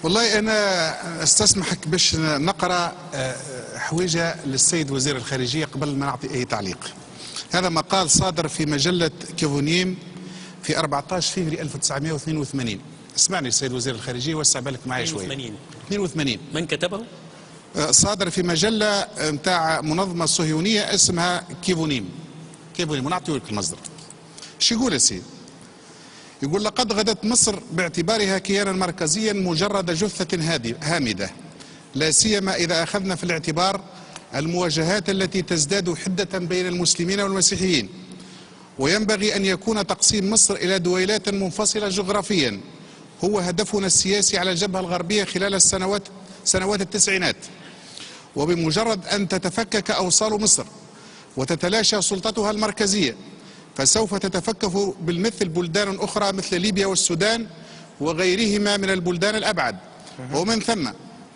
والله أنا استسمحك باش نقرأ حويجة للسيد وزير الخارجية قبل ما نعطي أي تعليق. هذا مقال صادر في مجلة كيفونيم في 14 فبراير 1982. اسمعني السيد وزير الخارجية، وسع بالك معي شوية. 82. من كتبه؟ صادر في مجلة نتاع منظمة صهيونية اسمها كيفونيم. ونعطيه لك المصدر. شو يقول يا سيدي؟ يقول: لقد غدت مصر باعتبارها كيانا مركزيا مجرد جثة هامدة، لا سيما إذا أخذنا في الاعتبار المواجهات التي تزداد حدة بين المسلمين والمسيحيين. وينبغي أن يكون تقسيم مصر إلى دويلات منفصلة جغرافيا هو هدفنا السياسي على الجبهة الغربية خلال سنوات التسعينات. وبمجرد أن تتفكك أوصال مصر وتتلاشى سلطتها المركزية فسوف تتفكك بالمثل بلدان أخرى مثل ليبيا والسودان وغيرهما من البلدان الأبعد. ومن ثم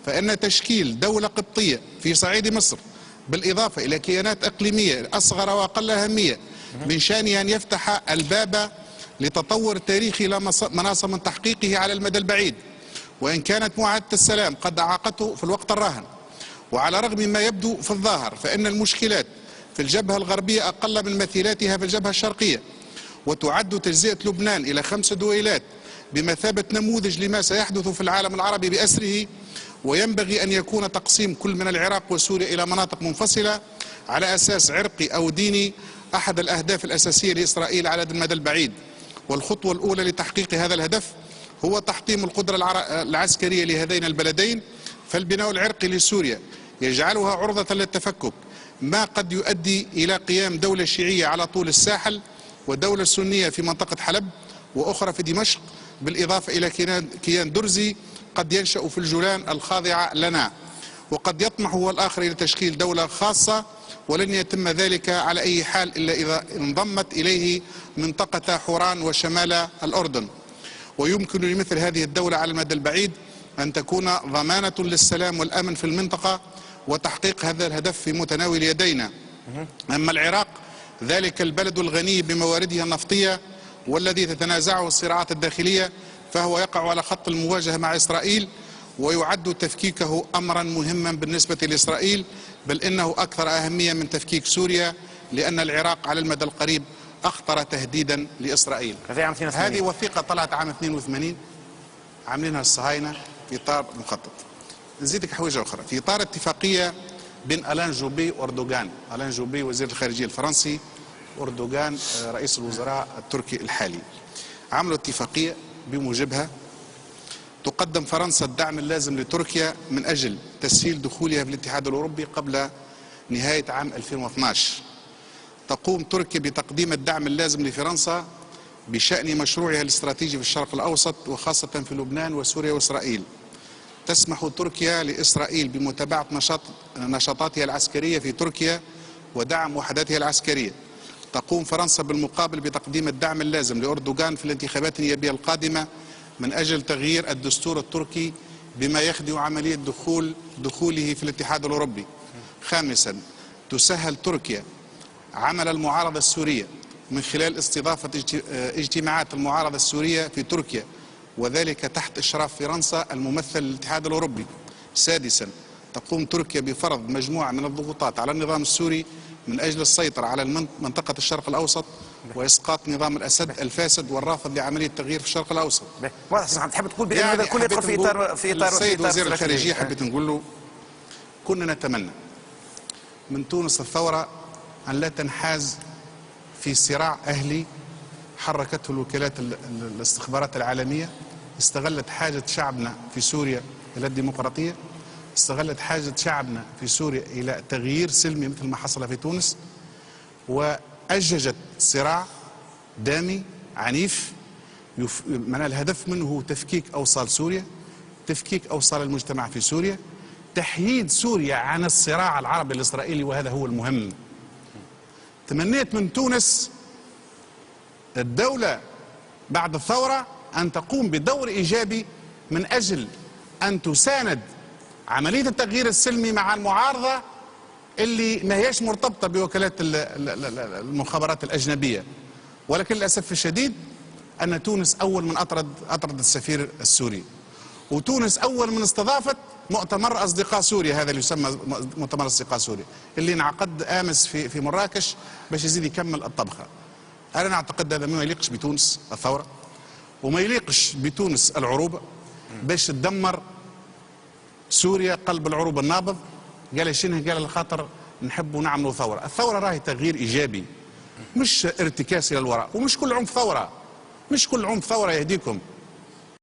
فإن تشكيل دولة قبطية في صعيد مصر بالإضافة إلى كيانات إقليمية أصغر وأقل أهمية من شأنه أن يفتح الباب لتطور تاريخي لا مناص من تحقيقه على المدى البعيد. وإن كانت معاهدة السلام قد أعاقته في الوقت الراهن، وعلى رغم ما يبدو في الظاهر فإن المشكلات في الجبهة الغربية أقل من مثيلاتها في الجبهة الشرقية، وتعد تجزئة لبنان إلى 5 دويلات بمثابة نموذج لما سيحدث في العالم العربي بأسره. وينبغي أن يكون تقسيم كل من العراق وسوريا إلى مناطق منفصلة على أساس عرقي أو ديني أحد الأهداف الأساسية لإسرائيل على المدى البعيد. والخطوة الأولى لتحقيق هذا الهدف هو تحطيم القدرة العسكرية لهذين البلدين، فالبناء العرقي لسوريا يجعلها عرضة للتفكك، ما قد يؤدي إلى قيام دولة شيعية على طول الساحل ودولة سنية في منطقة حلب وأخرى في دمشق، بالإضافة إلى كيان درزي قد ينشأ في الجولان الخاضعة لنا، وقد يطمح هو الآخر إلى تشكيل دولة خاصة، ولن يتم ذلك على أي حال إلا إذا انضمت إليه منطقة حوران وشمال الأردن. ويمكن لمثل هذه الدولة على المدى البعيد أن تكون ضمانة للسلام والأمن في المنطقة وتحقيق هذا الهدف في متناول يدينا. أما العراق ذلك البلد الغني بموارده النفطية والذي تتنازعه الصراعات الداخلية فهو يقع على خط المواجهة مع إسرائيل، ويعد تفكيكه أمرا مهما بالنسبة لإسرائيل، بل إنه أكثر أهمية من تفكيك سوريا، لأن العراق على المدى القريب أخطر تهديدا لإسرائيل. هذه وثيقة طلعت عام 82 عاملينها الصهاينة في إطار مخطط. نزيدك حويجة أخرى في إطار اتفاقية بين ألان جوبي وأردوغان. ألان جوبي وزير الخارجية الفرنسي، أردوغان رئيس الوزراء التركي الحالي. عملوا اتفاقية بموجبها تقدم فرنسا الدعم اللازم لتركيا من أجل تسهيل دخولها في الاتحاد الأوروبي قبل نهاية عام 2012. تقوم تركيا بتقديم الدعم اللازم لفرنسا بشأن مشروعها الاستراتيجي في الشرق الأوسط وخاصة في لبنان وسوريا وإسرائيل. تسمح تركيا لإسرائيل بمتابعة نشاطاتها العسكرية في تركيا ودعم وحداتها العسكرية. تقوم فرنسا بالمقابل بتقديم الدعم اللازم لأردوغان في الانتخابات النيابية القادمة من أجل تغيير الدستور التركي بما يخدع عملية دخوله في الاتحاد الأوروبي. خامسا، تسهل تركيا عمل المعارضة السورية من خلال استضافة اجتماعات المعارضة السورية في تركيا، وذلك تحت إشراف فرنسا الممثل للاتحاد الأوروبي. سادسا، تقوم تركيا بفرض مجموعة من الضغوطات على النظام السوري من أجل السيطرة على منطقة الشرق الأوسط وإسقاط نظام الأسد الفاسد والرافض لعملية التغيير في الشرق الأوسط. واضح تحب تقول بأن هذا الكل يدخل في إطار السيد وزير الخارجية حبيت نقول له: كنا نتمنى من تونس الثورة أن لا تنحاز في صراع أهلي حركته الوكالات الاستخبارات العالمية، استغلت حاجة شعبنا في سوريا إلى الديمقراطية، استغلت حاجة شعبنا في سوريا إلى تغيير سلمي مثل ما حصل في تونس، وأججت صراع دامي عنيف من الهدف منه هو تفكيك أوصال سوريا، تفكيك أوصال المجتمع في سوريا، تحييد سوريا عن الصراع العربي الإسرائيلي، وهذا هو المهم. تمنيت من تونس الدولة بعد الثورة أن تقوم بدور إيجابي من أجل أن تساند عملية التغيير السلمي مع المعارضة اللي ما هيش مرتبطة بوكالات المخابرات الأجنبية. ولكن للأسف الشديد أن تونس أول من أطرد السفير السوري، وتونس اول من استضافت مؤتمر اصدقاء سوريا، هذا اللي يسمى مؤتمر اصدقاء سوريا اللي انعقد امس في مراكش باش يزيد يكمل الطبخه. انا نعتقد هذا ما يليقش بتونس الثوره، وما يليقش بتونس العروبه باش تدمر سوريا قلب العروبه النابض. قال شنو؟ قال لخاطر نحبوا نعملوا ثوره. الثوره راهي تغيير ايجابي مش ارتكاس الى الوراء، ومش كل عنف ثوره، مش كل عنف ثوره يهديكم.